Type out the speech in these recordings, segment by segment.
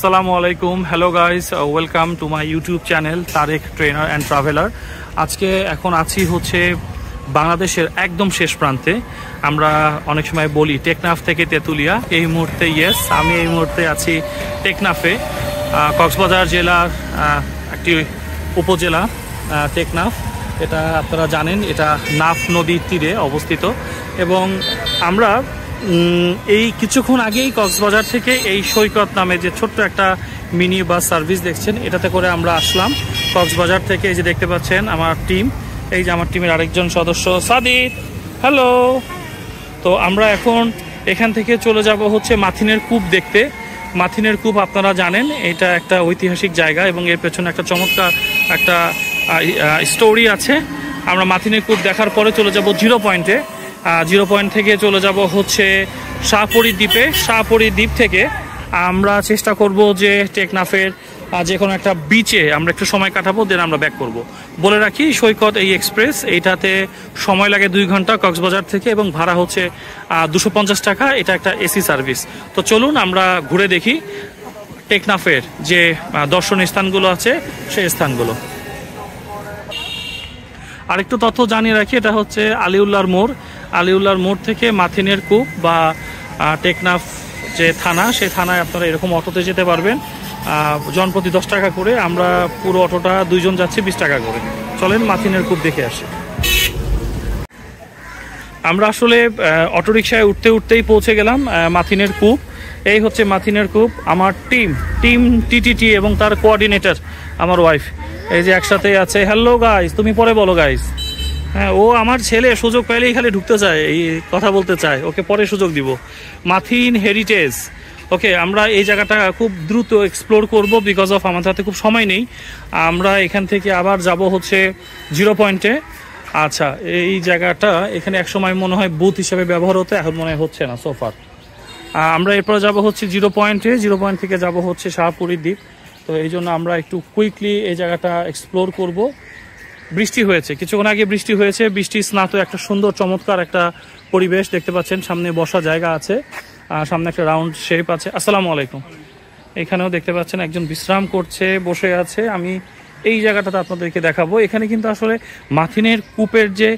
আসসালামু আলাইকুম, hello guys, welcome to my YouTube channel Tarek trainer and traveller. আজকে এখন আছি হচ্ছে বাংলাদেশের একদম শেষ প্রান্তে। আমরা অনেক সময় বলি টেকনাফ থেকে তেঁতুলিয়া, এই মুহূর্তে আমি এই মুহূর্তে আছি টেকনাফে। কক্সবাজার জেলার একটি উপজেলা টেকনাফ, এটা আপনারা জানেন, এটা নাফ নদীর তীরে অবস্থিত। এবং আমরা এই কিছুক্ষণ আগেই কক্সবাজার থেকে এই সৈকত নামে যে ছোট্ট একটা মিনি বাস সার্ভিস দেখছেন, এটাতে করে আমরা আসলাম কক্সবাজার থেকে। এই যে দেখতে পাচ্ছেন আমার টিম, এই যে আমার টিমের আরেকজন সদস্য সাদিদ, হ্যালো। তো আমরা এখন এখান থেকে চলে যাব হচ্ছে মাথিনের কূপ দেখতে। মাথিনের কূপ আপনারা জানেন, এটা একটা ঐতিহাসিক জায়গা এবং এর পেছনে একটা চমৎকার একটা স্টোরি আছে। আমরা মাথিনের কূপ দেখার পরে চলে যাব জিরো পয়েন্টে। জিরো পয়েন্ট থেকে চলে যাব হচ্ছে শাহপরী দ্বীপে। শাহপরী দ্বীপ থেকে আমরা চেষ্টা করব যে টেকনাফের যে কোনো একটা বিচে আমরা একটু সময় কাটাবো, দেন আমরা ব্যাক করব। বলে রাখি, সৈকত এই এক্সপ্রেস, এইটাতে সময় লাগে 2 ঘন্টা কক্সবাজার থেকে এবং ভাড়া হচ্ছে 250 টাকা। এটা একটা এসি সার্ভিস। তো চলুন আমরা ঘুরে দেখি টেকনাফের যে দর্শনীয় স্থানগুলো আছে সেই স্থানগুলো। আরেকটু তথ্য জানিয়ে রাখি, এটা হচ্ছে আলিউল্লাহর মোড়। আলিউল্লাহর মোড় থেকে মাথিনের কূপ বা টেকনাফ যে থানা, সেই থানায় আপনারা এরকম অটোতে যেতে পারবেন, জনপ্রতি 10 টাকা করে। আমরা পুরো অটোটা 2 জন যাচ্ছি 20 টাকা করে। চলেন মাথিনের কূপ দেখে আসি। আমরা আসলে অটোরিকশায় উঠতেই পৌঁছে গেলাম মাথিনের কূপ। এই হচ্ছে মাথিনের কূপ। আমার টিম টিটিটি এবং তার কোঅর্ডিনেটর আমার ওয়াইফ, এই যে একসাথে আছে। হ্যালো গাইস, তুমি পরে বলো গাইস। হ্যাঁ, ও আমার ছেলে, সুযোগ পাইলেই খালি ঢুকতে চায়, এই কথা বলতে চায়, ওকে পরে সুযোগ দিব। মাথিন হেরিটেজ, ওকে। আমরা এই জায়গাটা খুব দ্রুত এক্সপ্লোর করব, বিকজ অফ আমাদের হাতে খুব সময় নেই। আমরা এখান থেকে আবার যাব হচ্ছে জিরো পয়েন্টে। আচ্ছা, এই জায়গাটা এখানে একসময় মনে হয় বুথ হিসেবে ব্যবহার হতো, এখন মনে হচ্ছে না সোফার। আমরা এরপরে যাব হচ্ছে জিরো পয়েন্টে। জিরো পয়েন্ট থেকে যাব হচ্ছে শাহপরী দ্বীপ। তো এই জন্য আমরা একটু কুইকলি এই জায়গাটা এক্সপ্লোর করব। বৃষ্টি হয়েছে, কিছুক্ষণ আগে বৃষ্টি হয়েছে, বৃষ্টি স্নাত একটা সুন্দর চমৎকার একটা পরিবেশ দেখতে পাচ্ছেন। সামনে বসার জায়গা আছে, সামনে একটা রাউন্ড শেপ আছে। আসসালামু আলাইকুম। এখানেও দেখতে পাচ্ছেন একজন বিশ্রাম করছে, বসে আছে। আমি এই জায়গাটাতে আপনাদেরকে দেখাবো। এখানে কিন্তু আসলে মাথিনের কূপের যে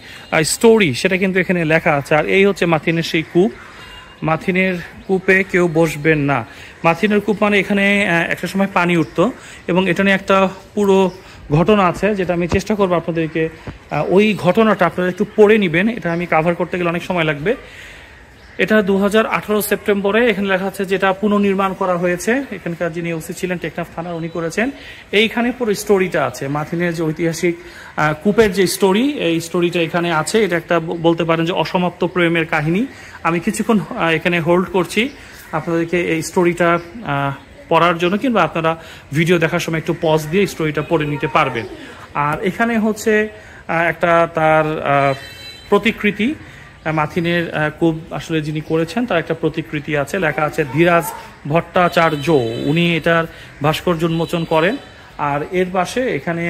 স্টোরি, সেটা কিন্তু এখানে লেখা আছে। আর এই হচ্ছে মাথিনের সেই কূপ। মাথিনের কূপে কেউ বসবেন না। মাথিনের কূপ মানে এখানে একটা সময় পানি উঠতো এবং এটা নিয়ে একটা পুরো ঘটনা আছে, যেটা আমি চেষ্টা করবো আপনাদেরকে ওই ঘটনাটা আপনারা একটু পড়ে নেবেন। এটা আমি কাভার করতে গেলে অনেক সময় লাগবে। এটা 2018 সেপ্টেম্বরে এখানে লেখা আছে, যেটা পুনর্নির্মাণ করা হয়েছে। এখানকার যিনি ওসি ছিলেন টেকনাফ থানার, উনি করেছেন। এইখানে পুরো স্টোরিটা আছে, মাথিনের যে ঐতিহাসিক কূপের যে স্টোরি, এই স্টোরিটা এখানে আছে। এটা একটা বলতে পারেন যে অসমাপ্ত প্রেমের কাহিনী। আমি কিছুক্ষণ এখানে হোল্ড করছি আপনাদেরকে এই স্টোরিটা পড়ার জন্য, কিংবা আপনারা ভিডিও দেখার সময় একটু পজ দিয়ে স্টোরিটা পড়ে নিতে পারবেন। আর এখানে হচ্ছে একটা তার প্রতিকৃতি, মাথিনের কূপ আসলে যিনি করেছেন তার একটা প্রতিকৃতি আছে, লেখা আছে ধীরাজ ভট্টাচার্য, উনি এটার ভাস্কর্য উন্মোচন করেন। আর এর পাশে এখানে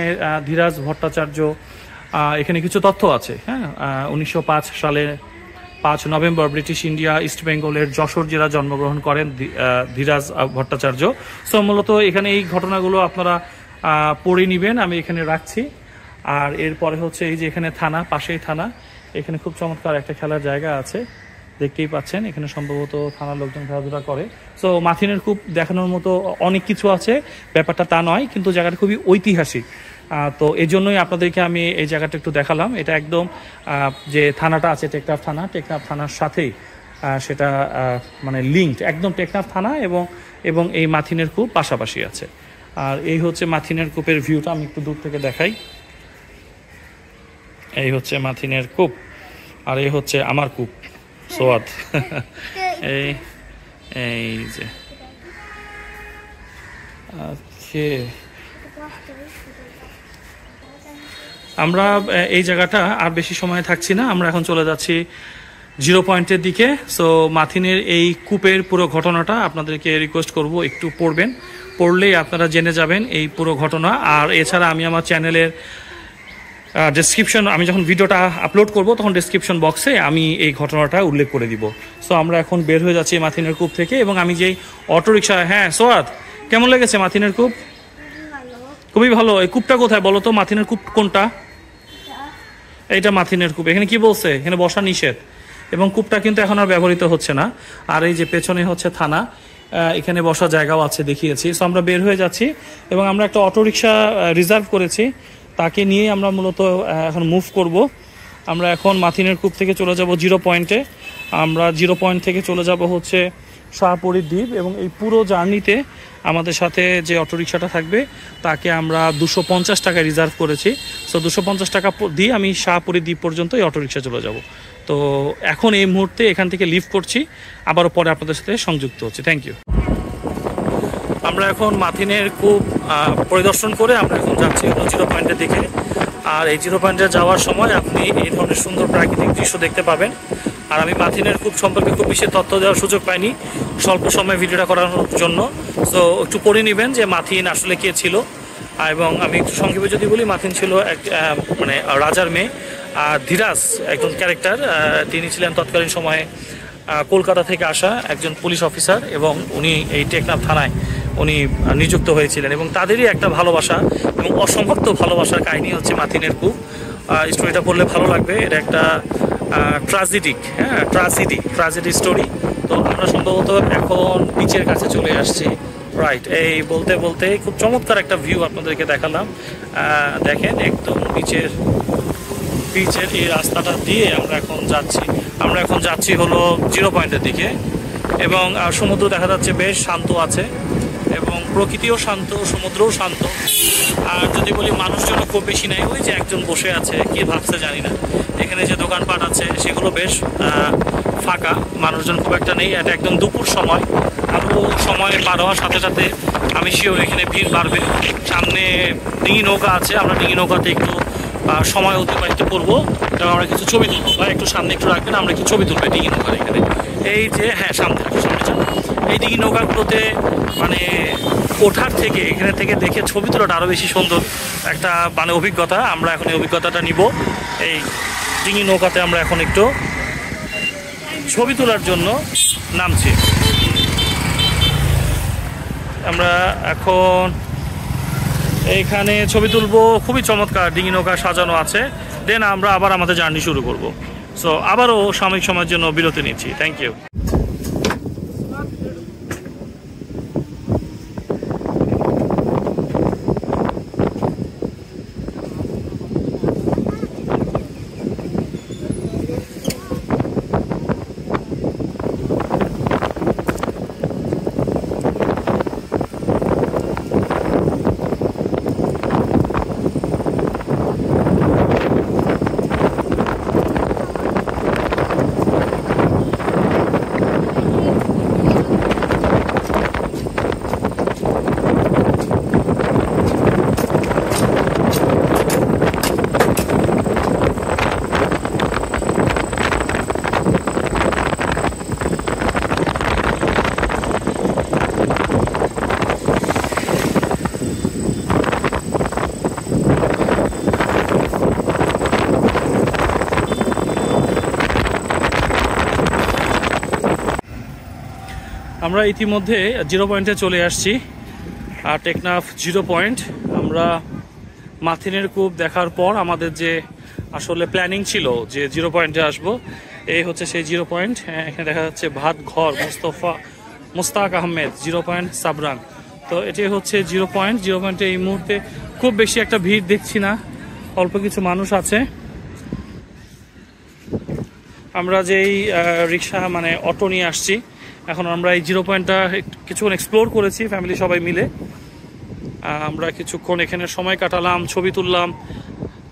ধীরাজ ভট্টাচার্য, এখানে কিছু তথ্য আছে। হ্যাঁ, 1905 সালে 5 নভেম্বর ব্রিটিশ ইন্ডিয়া ইস্ট বেঙ্গলের যশোর জেলা জন্মগ্রহণ করেন ধীরাজ ভট্টাচার্য। সো মূলত এখানে এই ঘটনাগুলো আপনারা পড়ে নেবেন, আমি এখানে রাখছি। আর এরপরে হচ্ছে এই যে এখানে থানা, পাশেই থানা। এখানে খুব চমৎকার একটা খেলার জায়গা আছে, দেখতেই পাচ্ছেন। এখানে সম্ভবত থানার লোকজন খেলাধুলা করে। সো মাথিনের কূপ দেখানোর মতো অনেক কিছু আছে, ব্যাপারটা তা নয়, কিন্তু জায়গাটা খুবই ঐতিহাসিক। তো এই জন্যই আপনাদেরকে আমি এই জায়গাটা একটু দেখালাম। এটা একদম যে থানাটা আছে টেকনাফ থানা, টেকনাফ থানার সাথেই সেটা মানে লিঙ্কড, একদম টেকনাফ থানা এবং এই মাথিনের কূপ পাশাপাশি আছে। আর এই হচ্ছে মাথিনের কূপের ভিউটা, আমি একটু দূর থেকে দেখাই। এই হচ্ছে মাথিনের কূপ, আর এই হচ্ছে আমার কূপ সোয়াদ। এই যে আমরা এই জায়গাটা আর বেশি সময় থাকছি না, আমরা এখন চলে যাচ্ছি জিরো পয়েন্টের দিকে। সো মাথিনের এই কূপের পুরো ঘটনাটা আপনাদেরকে রিকোয়েস্ট করব একটু পড়বেন, পড়লেই আপনারা জেনে যাবেন এই পুরো ঘটনা। আর এছাড়া আমি আমার চ্যানেলের ডেসক্রিপশন, আমি যখন ভিডিওটা আপলোড করব তখন ডেসক্রিপশন বক্সে আমি এই ঘটনাটা উল্লেখ করে দিব। সো আমরা এখন বের হয়ে যাচ্ছি মাথিনের কূপ থেকে, এবং আমি যেই অটোরিকশা, হ্যাঁ সোয়াদ কেমন লেগেছে মাথিনের কূপ? খুবই ভালো। এই কূপটা কোথায় বলো তো? মাথিনের কূপ কোনটা? এইটা মাথিনের কূপ। এখানে কি বলছে? এখানে বসা নিষেধ, এবং কূপটা কিন্তু এখন আর ব্যবহৃত হচ্ছে না। আর এই যে পেছনে হচ্ছে থানা, এখানে বসার জায়গাও আছে, দেখিয়েছি। সো আমরা বের হয়ে যাচ্ছি এবং আমরা একটা অটোরিকশা রিজার্ভ করেছি, তাকে নিয়ে আমরা মূলত এখন মুভ করব। আমরা এখন মাথিনের কূপ থেকে চলে যাব 0 পয়েন্টে। আমরা 0 পয়েন্ট থেকে চলে যাব হচ্ছে শাহপরীর দ্বীপ, এবং এই পুরো জার্নিতে আমাদের সাথে যে অটোরিকশাটা থাকবে তাকে আমরা 250 টাকা রিজার্ভ করেছি। সো 250 টাকা দিয়ে আমি শাহপরীর দ্বীপ পর্যন্ত এই অটোরিকশা চলে যাব। তো এখন এই মুহূর্তে এখান থেকে লিভ করছি, আবারও পরে আপনাদের সাথে সংযুক্ত হচ্ছে। Thank you. আমরা এখন মাথিনের কূপ পরিদর্শন করে আমরা এখন যাচ্ছি 0 পয়েন্টের দিকে। আর এই 0 পয়েন্টে যাওয়ার সময় আপনি এই ধরনের সুন্দর প্রাকৃতিক দৃশ্য দেখতে পাবেন। আর আমি মাথিনের কূপ সম্পর্কে খুব বেশি তথ্য দেওয়ার সুযোগ পাইনি স্বল্প সময় ভিডিওটা করানোর জন্য। সো একটু পড়ে নেবেন যে মাথিন আসলে কে ছিল। এবং আমি একটু সংক্ষেপে যদি বলি, মাথিন ছিল এক মানে রাজার মেয়ে। আর ধীরাজ একজন ক্যারেক্টার, তিনি ছিলেন তৎকালীন সময়ে কলকাতা থেকে আসা একজন পুলিশ অফিসার, এবং উনি এই টেকনাফ থানায় উনি নিযুক্ত হয়েছিলেন। এবং তাদেরই একটা ভালোবাসা এবং অসমাপ্ত ভালোবাসার কাহিনী হচ্ছে মাথিনের কূপ। স্টোরিটা পড়লে ভালো লাগবে। এটা একটা ট্রাজেডি স্টোরি। তো আমরা সম্ভবত এখন বিচের কাছে চলে আসছি। রাইট, এই বলতে বলতে খুব চমৎকার একটা ভিউ আপনাদেরকে দেখালাম। দেখেন একদম বিচের এই রাস্তাটা দিয়ে আমরা এখন যাচ্ছি হলো 0 পয়েন্টের দিকে। এবং সমুদ্র দেখা যাচ্ছে বেশ শান্ত আছে, এবং প্রকৃতিও শান্ত, সমুদ্রও শান্ত। আর যদি বলি মানুষজন খুব বেশি নাই, ওই যে একজন বসে আছে, কি ভাবছে জানি না। এখানে যে দোকানপাট আছে সেগুলো বেশ ফাঁকা, মানুষজন খুব একটা নেই। এটা একদম দুপুর সময়। আরও সময় পার হওয়ার সাথে সাথে আমি শিওর এখানে ভিড় বাড়বে। সামনে ডিঙি নৌকা আছে, আমরা ডিঙি নৌকাতে একটু সময় অতিবাহিত করবো এবং আমরা কিছু ছবি তুলবো। বা একটু সামনে একটু রাখবেন, আমরা কিছু ছবি তুলবো ডিঙি নৌকার এখানে। এই যে হ্যাঁ, সামনে যাবো। এই ডিঙি নৌকাগুলোতে মানে ওঠার থেকে, এখানে থেকে দেখে ছবি তোলাটা আরও বেশি সুন্দর একটা মানে অভিজ্ঞতা। আমরা এখন এই অভিজ্ঞতাটা নিব। এই ডিঙি নৌকাতে আমরা এখন একটু ছবি তোলার জন্য নামছি। আমরা এখন এইখানে ছবি তুলবো। খুবই চমৎকার ডিঙি নৌকা সাজানো আছে। দেন আমরা আবার আমাদের জার্নি শুরু করব। সো আবারও সাময়িক সময়ের জন্য বিরতি নিচ্ছি। Thank you. আমরা ইতিমধ্যে 0 পয়েন্টে চলে আসছি। আর টেকনাফ 0 পয়েন্ট। আমরা মাথিনের কূপ দেখার পর আমাদের যে আসলে প্ল্যানিং ছিল যে 0 পয়েন্টে আসব, এই হচ্ছে সেই 0 পয়েন্ট। এখানে দেখা যাচ্ছে ভাত ঘর মুস্তাক আহমেদ 0 পয়েন্ট সাবরাং। তো এটি হচ্ছে 0 পয়েন্ট। 0 পয়েন্টে এই মুহূর্তে খুব বেশি একটা ভিড় দেখছি না, অল্প কিছু মানুষ আছে। আমরা যেই রিক্সা মানে অটো নিয়ে আসছি, এখন আমরা এই 0 পয়েন্টটা কিছুক্ষণ এক্সপ্লোর করেছি ফ্যামিলি সবাই মিলে। আমরা কিছুক্ষণ এখানে সময় কাটালাম, ছবি তুললাম।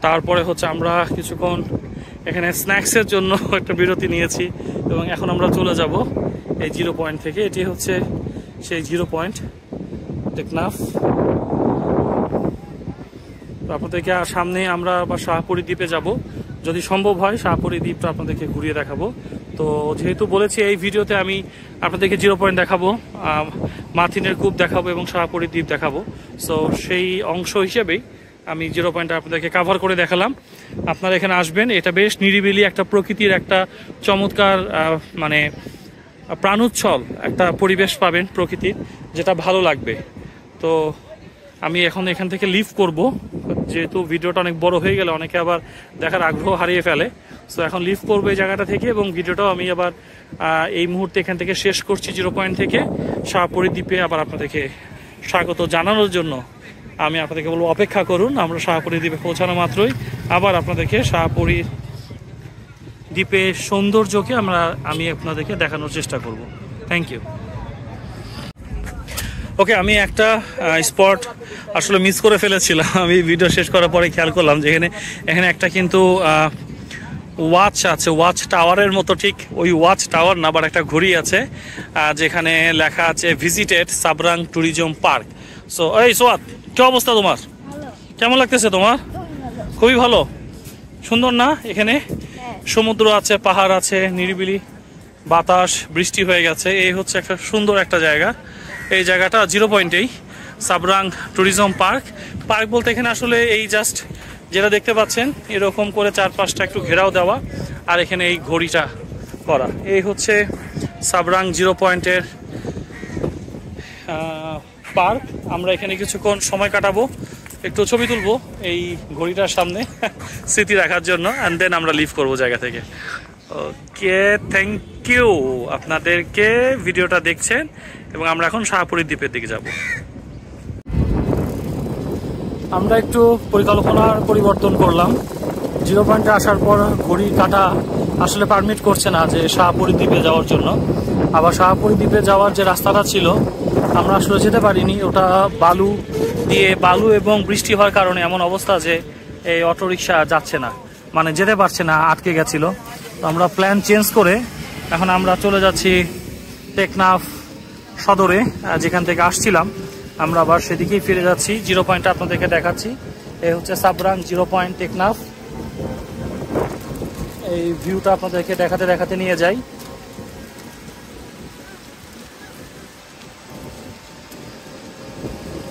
তারপরে হচ্ছে আমরা কিছুক্ষণ এখানে স্ন্যাক্সের জন্য একটা বিরতি নিয়েছি, এবং এখন আমরা চলে যাব এই 0 পয়েন্ট থেকে। এটি হচ্ছে সেই 0 পয়েন্ট টেকনাফ। আপনাদেরকে সামনে আমরা আবার শাহপরী দ্বীপে যাব, যদি সম্ভব হয় শাহপরী দ্বীপটা আপনাদেরকে ঘুরিয়ে দেখাবো। তো যেহেতু বলেছি এই ভিডিওতে আমি আপনাদেরকে 0 পয়েন্ট দেখাবো, মাথিনের কূপ দেখাবো এবং শাহপরী দ্বীপ দেখাবো। সো সেই অংশ হিসেবেই আমি 0 পয়েন্ট আপনাদেরকে কাভার করে দেখালাম। আপনারা এখানে আসবেন, এটা বেশ নিরিবিলি একটা প্রকৃতির একটা চমৎকার মানে প্রাণোচ্ছল একটা পরিবেশ পাবেন প্রকৃতির, যেটা ভালো লাগবে। তো আমি এখন এখান থেকে লিভ করব, যেহেতু ভিডিওটা অনেক বড় হয়ে গেলে অনেকে আবার দেখার আগ্রহ হারিয়ে ফেলে। সো এখন লিভ করবো এই জায়গাটা থেকে, এবং ভিডিওটাও আমি আবার এই মুহূর্তে এখান থেকে শেষ করছি। 0 পয়েন্ট থেকে শাহপরী দ্বীপে আবার আপনাদেরকে স্বাগত জানানোর জন্য আমি আপনাদেরকে বলবো অপেক্ষা করুন। আমরা শাহপরী দ্বীপে পৌঁছানো মাত্রই আবার আপনাদেরকে শাহপরী দ্বীপের সৌন্দর্যকে আমি আপনাদেরকে দেখানোর চেষ্টা করব। Thank you. ওকে, আমি একটা স্পট আসলে মিস করে ফেলেছিলাম। আমি ভিডিও শেষ করার পরে খেয়াল করলাম যে এখানে একটা কিন্তু ওয়াচ আছে, ওয়াচ টাওয়ারের মতো, ঠিক ওই ওয়াচ টাওয়ার না, আবার একটা ঘড়ি আছে যেখানে লেখা আছে visited Sabrang tourism park. So এই সোয়াত, কি অবস্থা তোমার? কেমন লাগতেছে তোমার? খুবই ভালো, সুন্দর না? এখানে সমুদ্র আছে, পাহাড় আছে, নিরিবিলি বাতাস, বৃষ্টি হয়ে গেছে। এই হচ্ছে একটা সুন্দর একটা জায়গা। এই জায়গাটা 0 পয়েন্টেই সাবরাং ট্যুরিজম পার্ক। পার্ক বলতে এখানে আসলে এই জাস্ট যেটা দেখতে পাচ্ছেন এরকম করে 4-5টা একটু ঘেরাও দেওয়া, আর এখানে এই ঘড়িটা করা। এই হচ্ছে সাবরাং 0 পয়েন্টের পার্ক। আমরা এখানে কিছুক্ষণ সময় কাটাবো, একটু ছবি তুলবো এই ঘড়িটার সামনে স্মৃতি রাখার জন্য, অ্যান্ড দেন আমরা লিভ করবো জায়গা থেকে। ওকে, থ্যাংক ইউ আপনাদেরকে ভিডিওটা দেখছেন, এবং আমরা এখন শাহপরী দ্বীপের দিকে যাব। আমরা একটু পরিকল্পনার পরিবর্তন করলাম। 0 পয়েন্টে আসার পর ঘড়ি কাটা আসলে পারমিট করছে না যে শাহপরী দ্বীপে যাওয়ার জন্য। আবার শাহপরী দ্বীপে যাওয়ার যে রাস্তাটা ছিল আমরা আসলে যেতে পারিনি, ওটা বালু এবং বৃষ্টি হওয়ার কারণে এমন অবস্থা যে এই অটোরিকশা যাচ্ছে না, মানে যেতে পারছে না, আটকে গেছিল। তো আমরা প্ল্যান চেঞ্জ করে এখন আমরা চলে যাচ্ছি টেকনাফ সদরে, যেখান থেকে আসছিলাম। আমরা আবার সেদিকেই ফিরে যাচ্ছি। 0 পয়েন্টটা আপনাদেরকে দেখাচ্ছি। এই হচ্ছে সাবরাং 0 পয়েন্ট টেকনাফ। এই ভিউটা আপনাদেরকে দেখাতে দেখাতে নিয়ে যাই।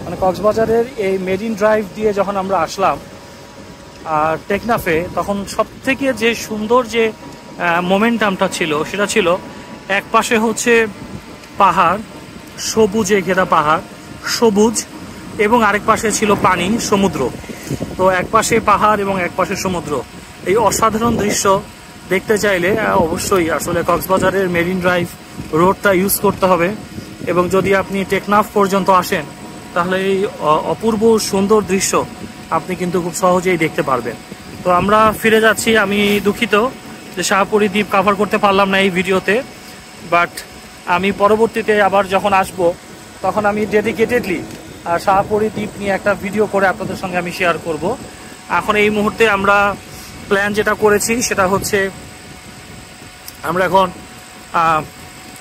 মানে কক্সবাজারের এই মেরিন ড্রাইভ দিয়ে যখন আমরা আসলাম আর টেকনাফে, তখন সব থেকে যে সুন্দর যে মোমেন্টামটা ছিল সেটা ছিল এক পাশে হচ্ছে পাহাড়, সবুজে ঘেরা পাহাড়, সবুজ, এবং আরেক পাশে ছিল পানি, সমুদ্র। তো এক পাশে পাহাড় এবং এক পাশে সমুদ্র। এই অসাধারণ দৃশ্য দেখতে চাইলে অবশ্যই আসলে কক্সবাজারের মেরিন ড্রাইভ রোডটা ইউজ করতে হবে, এবং যদি আপনি টেকনাফ পর্যন্ত আসেন তাহলে এই অপূর্ব সুন্দর দৃশ্য আপনি কিন্তু খুব সহজেই দেখতে পারবেন। তো আমরা ফিরে যাচ্ছি। আমি দুঃখিত যে শাহপরী দ্বীপ কভার করতে পারলাম না এই ভিডিওতে, বাট আমি পরবর্তীতে আবার যখন আসব তখন আমি ডেডিকেটেডলি শাহপরী দ্বীপ নিয়ে একটা ভিডিও করে আপনাদের সঙ্গে আমি শেয়ার করব। এখন এই মুহূর্তে আমরা প্ল্যান যেটা করেছি সেটা হচ্ছে আমরা এখন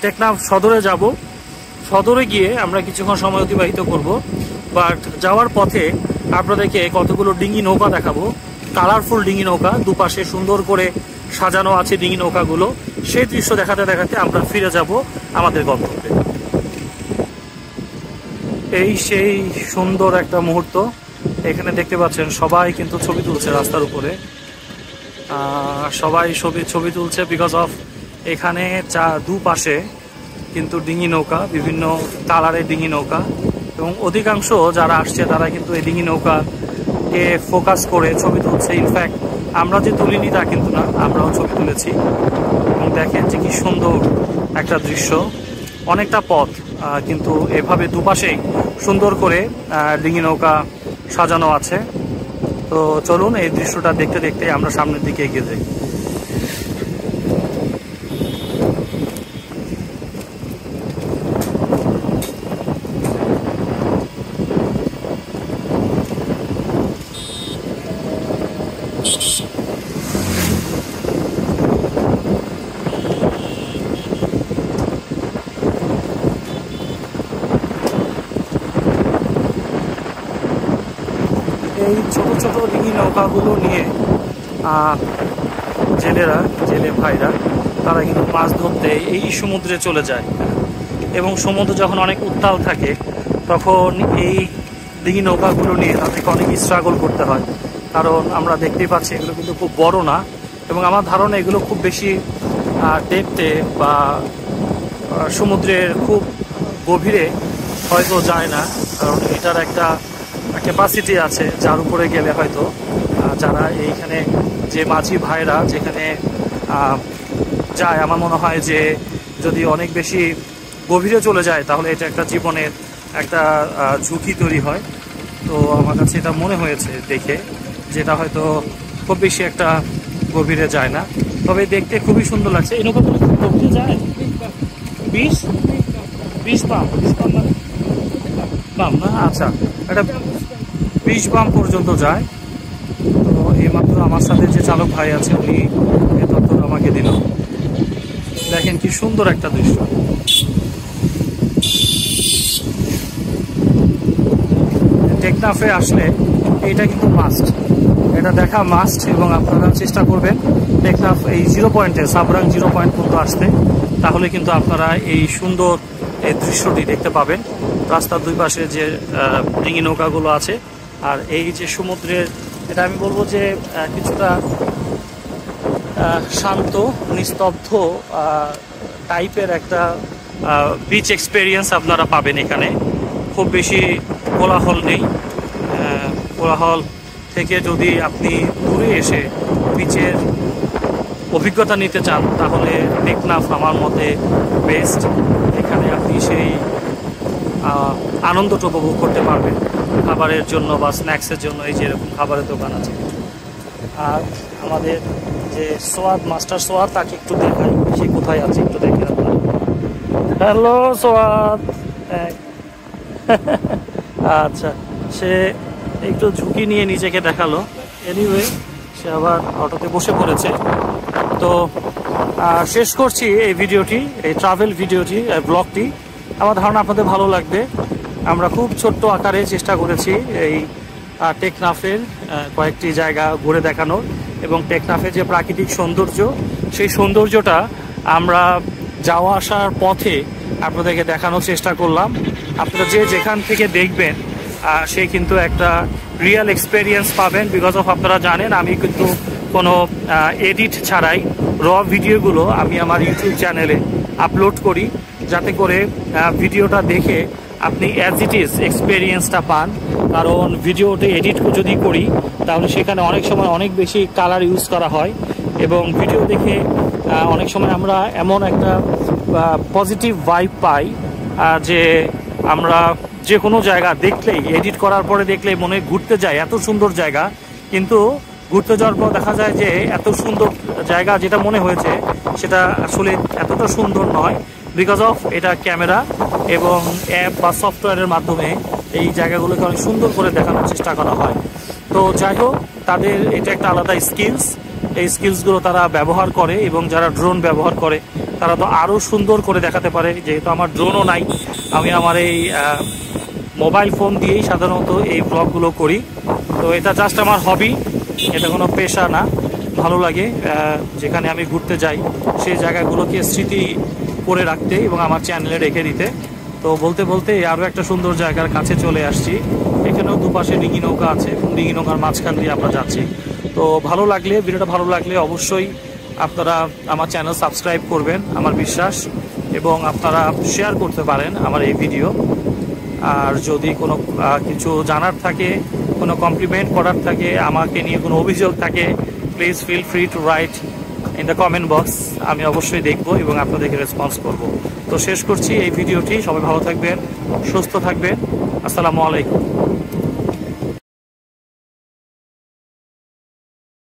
টেকনাফ সদরে যাব। সদরে গিয়ে আমরা কিছুক্ষণ সময় অতিবাহিত করব, বাট যাওয়ার পথে আপনাদেরকে কতগুলো ডিঙি নৌকা দেখাবো, কালারফুল ডিঙি নৌকা, দুপাশে সুন্দর করে সাজানো আছে ডিঙি নৌকাগুলো। সেই দৃশ্য দেখাতে দেখাতে আমরা ফিরে যাব আমাদের গন্তব্যে। এই সেই সুন্দর একটা মুহূর্ত। এখানে দেখতে পাচ্ছেন সবাই কিন্তু ছবি তুলছে রাস্তার উপরে, সবাই ছবি তুলছে বিকজ অফ এখানে দুপাশে কিন্তু ডিঙি নৌকা, বিভিন্ন কালারের ডিঙি নৌকা, এবং অধিকাংশ যারা আসছে তারা কিন্তু এই ডিঙি নৌকাকে ফোকাস করে ছবি তুলছে। ইনফ্যাক্ট আমরা যে তুলিনি তা কিন্তু না, আমরাও ছবি তুলেছি। এবং দেখেন যে কি সুন্দর একটা দৃশ্য। অনেকটা পথ কিন্তু এভাবে দুপাশেই সুন্দর করে ডিঙি নৌকা সাজানো আছে। তো চলুন এই দৃশ্যটা দেখতে দেখতে আমরা সামনের দিকে এগিয়ে যাই। এই ছোট ছোট ডিঙি নৌকাগুলো নিয়ে জেলে ভাইরা তারা কিন্তু মাছ ধরতে এই সমুদ্রে চলে যায়, এবং সমুদ্র যখন অনেক উত্তাল থাকে তখন এই ডিঙি নৌকাগুলো নিয়ে তাদেরকে অনেক স্ট্রাগল করতে হয়। কারণ আমরা দেখতেই পাচ্ছি এগুলো কিন্তু খুব বড় না, এবং আমার ধারণা এগুলো খুব বেশি ডেপথে বা সমুদ্রের খুব গভীরে হয়তো যায় না, কারণ এটার একটা ক্যাপাসিটি আছে যার উপরে গেলে হয়তো যারা এইখানে যে মাঝি ভাইরা যেখানে যায়, আমার মনে হয় যে যদি অনেক বেশি গভীরে চলে যায় তাহলে এটা একটা জীবনের একটা ঝুঁকি তৈরি হয়। তো আমার কাছে এটা মনে হয়েছে দেখে, যেটা হয়তো খুব বেশি একটা গভীরে যায় না, তবে দেখতে খুবই সুন্দর লাগছে। এই নৌকা খুব গভীরে যায় 20 পাম্প না, আচ্ছা, এটা 20 পাম্প পর্যন্ত যায়। তো এইমাত্র আমার সাথে যে চালক ভাই আছে উনি এই তথ্য আমাকে দিল। দেখেন কি সুন্দর একটা দৃশ্য। টেকনাফে আসলে এটা কিন্তু মাস্ট, এটা দেখা মাস্ট, এবং আপনারা চেষ্টা করবেন টেকনাফ এই 0 পয়েন্টে, সাবরাং 0 পয়েন্ট পর্যন্ত আসতে, তাহলে কিন্তু আপনারা এই সুন্দর এই দৃশ্যটি দেখতে পাবেন। রাস্তার দুই পাশে যে ডিঙি নৌকাগুলো আছে, আর এই যে সমুদ্রের, এটা আমি বলবো যে কিছুটা শান্ত নিস্তব্ধ টাইপের একটা বিচ এক্সপেরিয়েন্স আপনারা পাবেন এখানে। খুব বেশি কোলাহল নেই। কোলাহল থেকে যদি আপনি দূরে এসে বিচের অভিজ্ঞতা নিতে চান তাহলে টেকনাফ আমার মতে বেস্ট। এখানে আপনি সেই আনন্দটা উপভোগ করতে পারবেন খাবারের জন্য বা স্ন্যাক্সের জন্য। এই যে এরকম খাবারের দোকান আছে। আর আমাদের যে সোয়াদ, মাস্টার সোয়াদ, তাকে একটু দেখাই সে কোথায় আছে, একটু দেখেন আপনারা। হ্যালো সোয়াদ। আচ্ছা, সে একটু ঝুঁকি নিয়ে নিজেকে দেখালো। এনিওয়ে, সে আবার অটোতে বসে পড়েছে। তো শেষ করছি এই ভিডিওটি, এই ট্রাভেল ভিডিওটি, ব্লগটি। আমার ধারণা আপনাদের ভালো লাগবে। আমরা খুব ছোট্ট আকারে চেষ্টা করেছি এই টেকনাফের কয়েকটি জায়গা ঘুরে দেখানোর, এবং টেকনাফের যে প্রাকৃতিক সৌন্দর্য, সেই সৌন্দর্যটা আমরা যাওয়া আসার পথে আপনাদেরকে দেখানোর চেষ্টা করলাম। আপনারা যে যেখান থেকে দেখবেন সে কিন্তু একটা রিয়েল এক্সপেরিয়েন্স পাবেন। বিকজ অফ আপনারা জানেন আমি কিন্তু কোনো এডিট ছাড়াই র ভিডিওগুলো আমি আমার ইউটিউব চ্যানেলে আপলোড করি, যাতে করে ভিডিওটা দেখে আপনি অ্যাজ ইট ইজ এক্সপেরিয়েন্সটা পান। কারণ ভিডিওতে এডিট যদি করি তাহলে সেখানে অনেক সময় অনেক বেশি কালার ইউজ করা হয়, এবং ভিডিও দেখে অনেক সময় আমরা এমন একটা পজিটিভ ভাইব পাই যে আমরা যে কোনো জায়গা দেখলেই, এডিট করার পরে দেখলেই মনে ঘুরতে যায়, এত সুন্দর জায়গা, কিন্তু ঘুরতে যাওয়ার পর দেখা যায় যে এত সুন্দর জায়গা যেটা মনে হয়েছে সেটা আসলে এতটা সুন্দর নয়। বিকজ অফ এটা ক্যামেরা এবং অ্যাপ বা সফটওয়্যারের মাধ্যমে এই জায়গাগুলোকে অনেক সুন্দর করে দেখানোর চেষ্টা করা হয়। তো যাই হোক, তাদের এটা একটা আলাদা স্কিলস। এই স্কিলসগুলো তারা ব্যবহার করে, এবং যারা ড্রোন ব্যবহার করে তারা তো আরও সুন্দর করে দেখাতে পারে। যেহেতু আমার ড্রোনও নাই, আমি আমার এই মোবাইল ফোন দিয়েই সাধারণত এই ব্লগগুলো করি। তো এটা জাস্ট আমার হবি, এটা কোনো পেশা না। ভালো লাগে যেখানে আমি ঘুরতে যাই সেই জায়গাগুলোকে স্মৃতি করে রাখতে এবং আমার চ্যানেলে রেখে দিতে। তো বলতে বলতে আরও একটা সুন্দর জায়গার কাছে চলে আসছি। এখানেও দুপাশে ডিঙি নৌকা আছে, ডিঙি নৌকার মাঝখান দিয়ে আমরা যাচ্ছি। তো ভালো লাগলে, ভিডিওটা ভালো লাগলে অবশ্যই আপনারা আমার চ্যানেল সাবস্ক্রাইব করবেন আমার বিশ্বাস, এবং আপনারা শেয়ার করতে পারেন আমার এই ভিডিও। আর যদি কোনো কিছু জানার থাকে, কোনো কমপ্লিমেন্ট করার থাকে, আমাকে নিয়ে কোনো অভিযোগ থাকে, please feel free to write in the comment box. আমি অবশ্যই দেখব এবং আপনাদেরকে রেসপন্স করব। তো শেষ করছি এই ভিডিওটি। সবাই ভালো থাকবেন, সুস্থ থাকবেন। আসসালামু আলাইকুম।